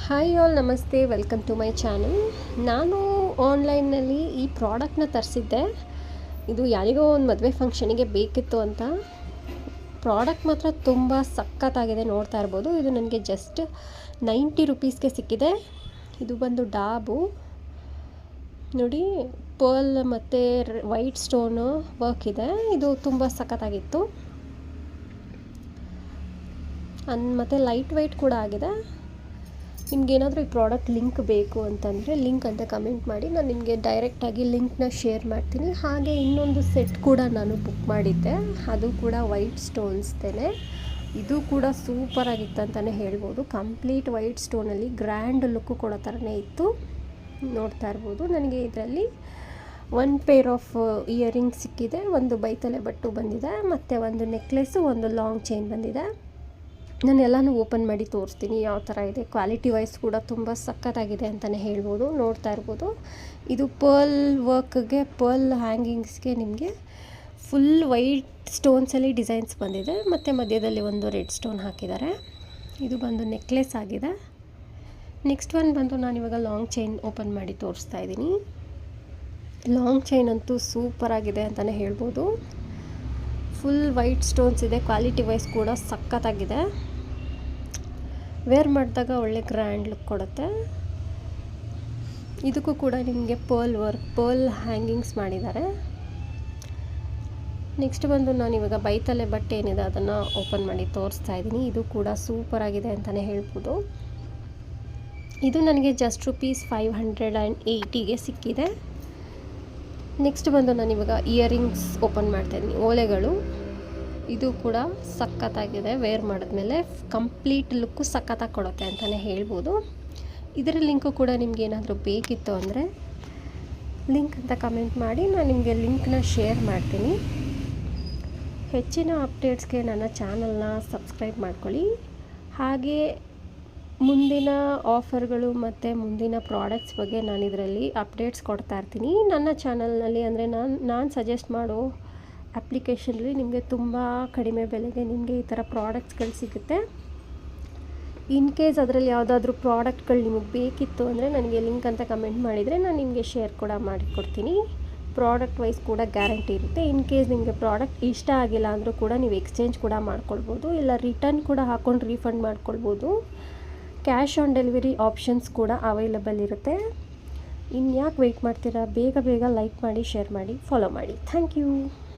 Hi all, ನಮಸ್ತೆ, welcome to my channel. ನಾನು ಆನ್ಲೈನ್ನಲ್ಲಿ ಈ ಪ್ರಾಡಕ್ಟ್ನ ತರಿಸಿದ್ದೆ. ಇದು ಯಾರಿಗೋ ಒಂದು ಮದುವೆ ಫಂಕ್ಷನಿಗೆ ಬೇಕಿತ್ತು ಅಂತ. ಪ್ರಾಡಕ್ಟ್ ಮಾತ್ರ ತುಂಬ ಸಖತ್ತಾಗಿದೆ, ನೋಡ್ತಾ ಇರ್ಬೋದು. ಇದು ನನಗೆ ಜಸ್ಟ್ 90 ರುಪೀಸ್ಗೆ ಸಿಕ್ಕಿದೆ. ಇದು ಬಂದು ಡಾಬು ನೋಡಿ, ಪರ್ಲ್ ಮತ್ತು ವೈಟ್ ಸ್ಟೋನು ವರ್ಕ್ ಇದೆ. ಇದು ತುಂಬ ಸಖತ್ತಾಗಿತ್ತು. ಮತ್ತು ಲೈಟ್ ವೆಯ್ಟ್ ಕೂಡ ಆಗಿದೆ. ನಿಮಗೇನಾದರೂ ಈ ಪ್ರಾಡಕ್ಟ್ ಲಿಂಕ್ ಬೇಕು ಅಂತಂದರೆ ಲಿಂಕ್ ಅಂತ ಕಮೆಂಟ್ ಮಾಡಿ, ನಾನು ನಿಮಗೆ ಡೈರೆಕ್ಟಾಗಿ ಲಿಂಕ್ನ ಶೇರ್ ಮಾಡ್ತೀನಿ. ಹಾಗೆ ಇನ್ನೊಂದು ಸೆಟ್ ಕೂಡ ನಾನು ಬುಕ್ ಮಾಡಿದ್ದೆ, ಅದು ಕೂಡ ವೈಟ್ ಸ್ಟೋನ್ಸ್ದೇ. ಇದು ಕೂಡ ಸೂಪರಾಗಿತ್ತು ಅಂತಲೇ ಹೇಳ್ಬೋದು. ಕಂಪ್ಲೀಟ್ ವೈಟ್ ಸ್ಟೋನಲ್ಲಿ ಗ್ರ್ಯಾಂಡ್ ಲುಕ್ಕು ಕೊಡೋ ಥರನೇ ಇತ್ತು, ನೋಡ್ತಾ ಇರ್ಬೋದು. ನನಗೆ ಇದರಲ್ಲಿ 1 ಪೇರ್ ಆಫ್ ಇಯರಿಂಗ್ಸ್ ಸಿಕ್ಕಿದೆ, ಒಂದು ಬೈತಲೆ ಬಟ್ಟು ಬಂದಿದೆ, ಮತ್ತು ಒಂದು ನೆಕ್ಲೆಸ್ಸು, ಒಂದು ಲಾಂಗ್ ಚೈನ್ ಬಂದಿದೆ. ನಾನು ಎಲ್ಲನೂ ಓಪನ್ ಮಾಡಿ ತೋರಿಸ್ತೀನಿ ಯಾವ ಥರ ಇದೆ. ಕ್ವಾಲಿಟಿ ವೈಸ್ ಕೂಡ ತುಂಬ ಸಖತ್ತಾಗಿದೆ ಅಂತಲೇ ಹೇಳ್ಬೋದು, ನೋಡ್ತಾ ಇರ್ಬೋದು. ಇದು ಪರ್ಲ್ ವರ್ಕ್ಗೆ, ಪರ್ಲ್ ಹ್ಯಾಂಗಿಂಗ್ಸ್ಗೆ ನಿಮಗೆ ಫುಲ್ ವೈಟ್ ಸ್ಟೋನ್ಸಲ್ಲಿ ಡಿಸೈನ್ಸ್ ಬಂದಿದೆ, ಮತ್ತು ಮಧ್ಯದಲ್ಲಿ ಒಂದು ರೆಡ್ ಸ್ಟೋನ್ ಹಾಕಿದ್ದಾರೆ. ಇದು ಬಂದು ನೆಕ್ಲೆಸ್ ಆಗಿದೆ. ನೆಕ್ಸ್ಟ್ ಒನ್ ಬಂದು ನಾನಿವಾಗ ಲಾಂಗ್ ಚೈನ್ ಓಪನ್ ಮಾಡಿ ತೋರಿಸ್ತಾ ಇದ್ದೀನಿ. ಲಾಂಗ್ ಚೈನ್ ಅಂತೂ ಸೂಪರಾಗಿದೆ ಅಂತಲೇ ಹೇಳ್ಬೋದು. ಫುಲ್ ವೈಟ್ ಸ್ಟೋನ್ಸ್ ಇದೆ, ಕ್ವಾಲಿಟಿ ವೈಸ್ ಕೂಡ ಸಖತ್ತಾಗಿದೆ. ವೇರ್ ಮಾಡಿದಾಗ ಒಳ್ಳೆ ಗ್ರ್ಯಾಂಡ್ ಲುಕ್ ಕೊಡುತ್ತೆ. ಇದಕ್ಕೂ ಕೂಡ ನಿಮಗೆ ಪರ್ಲ್ ವರ್ಕ್, ಪರ್ಲ್ ಹ್ಯಾಂಗಿಂಗ್ಸ್ ಮಾಡಿದ್ದಾರೆ. ನೆಕ್ಸ್ಟ್ ಬಂದು ನಾನಿವಾಗ ಬೈತಲೆ ಬಟ್ಟೆ ಏನಿದೆ ಅದನ್ನು ಓಪನ್ ಮಾಡಿ ತೋರಿಸ್ತಾ ಇದ್ದೀನಿ. ಇದು ಕೂಡ ಸೂಪರಾಗಿದೆ ಅಂತಲೇ ಹೇಳ್ಬೋದು. ಇದು ನನಗೆ ಜಸ್ಟ್ ₹580ಗೆ ಸಿಕ್ಕಿದೆ. ನೆಕ್ಸ್ಟ್ ಬಂದು ನಾನಿವಾಗ ಇಯರಿಂಗ್ಸ್ ಓಪನ್ ಮಾಡ್ತಾಯಿದ್ದೀನಿ, ಓಲೆಗಳು. ಇದು ಕೂಡ ಸಖತ್ತಾಗಿದೆ, ವೇರ್ ಮಾಡಿದ್ಮೇಲೆ ಕಂಪ್ಲೀಟ್ ಲುಕ್ಕು ಸಖತ್ತಾಗಿ ಕೊಡುತ್ತೆ ಅಂತಲೇ ಹೇಳ್ಬೋದು. ಇದರ ಲಿಂಕು ಕೂಡ ನಿಮ್ಗೆ ಏನಾದರೂ ಬೇಕಿತ್ತು ಅಂದರೆ ಲಿಂಕ್ ಅಂತ ಕಮೆಂಟ್ ಮಾಡಿ, ನಾನು ನಿಮಗೆ ಲಿಂಕ್ನ ಶೇರ್ ಮಾಡ್ತೀನಿ. ಹೆಚ್ಚಿನ ಅಪ್ಡೇಟ್ಸ್ಗೆ ನನ್ನ ಚಾನಲ್ನ ಸಬ್ಸ್ಕ್ರೈಬ್ ಮಾಡ್ಕೊಳ್ಳಿ. ಹಾಗೆ ಮುಂದಿನ ಆಫರ್ಗಳು ಮತ್ತು ಮುಂದಿನ ಪ್ರಾಡಕ್ಟ್ಸ್ ಬಗ್ಗೆ ನಾನು ಇದರಲ್ಲಿ ಅಪ್ಡೇಟ್ಸ್ ಕೊಡ್ತಾ ಇರ್ತೀನಿ ನನ್ನ ಚಾನಲ್ನಲ್ಲಿ. ಅಂದರೆ ನಾನು ಸಜೆಸ್ಟ್ ಮಾಡೋ ಅಪ್ಲಿಕೇಶನಲ್ಲಿ ನಿಮಗೆ ತುಂಬ ಕಡಿಮೆ ಬೆಲೆಗೆ ನಿಮಗೆ ಈ ಥರ ಪ್ರಾಡಕ್ಟ್ಸ್ಗಳು ಸಿಗುತ್ತೆ. ಇನ್ ಕೇಸ್ ಅದರಲ್ಲಿ ಯಾವುದಾದ್ರೂ ಪ್ರಾಡಕ್ಟ್ಗಳು ನಿಮಗೆ ಬೇಕಿತ್ತು ಅಂದರೆ ನನಗೆ ಲಿಂಕ್ ಅಂತ ಕಮೆಂಟ್ ಮಾಡಿದರೆ ನಾನು ನಿಮಗೆ ಶೇರ್ ಕೂಡ ಮಾಡಿಕೊಡ್ತೀನಿ. ಪ್ರಾಡಕ್ಟ್ ವೈಸ್ ಕೂಡ ಗ್ಯಾರಂಟಿ ಇರುತ್ತೆ. ಇನ್ ಕೇಸ್ ನಿಮಗೆ ಪ್ರಾಡಕ್ಟ್ ಇಷ್ಟ ಆಗಿಲ್ಲ ಅಂದರೂ ಕೂಡ ನೀವು ಎಕ್ಸ್ಚೇಂಜ್ ಕೂಡ ಮಾಡ್ಕೊಳ್ಬೋದು, ಇಲ್ಲ ರಿಟರ್ನ್ ಕೂಡ ಹಾಕ್ಕೊಂಡು ರೀಫಂಡ್ ಮಾಡ್ಕೊಳ್ಬೋದು. ಕ್ಯಾಶ್ ಆನ್ ಡೆಲಿವರಿ ಆಪ್ಷನ್ಸ್ ಕೂಡ ಅವೈಲಬಲ್ ಇರುತ್ತೆ. ಇನ್ಯಾಕೆ ವೆಯ್ಟ್ ಮಾಡ್ತೀರಾ, ಬೇಗ ಲೈಕ್ ಮಾಡಿ, ಶೇರ್ ಮಾಡಿ, ಫಾಲೋ ಮಾಡಿ. Thank you.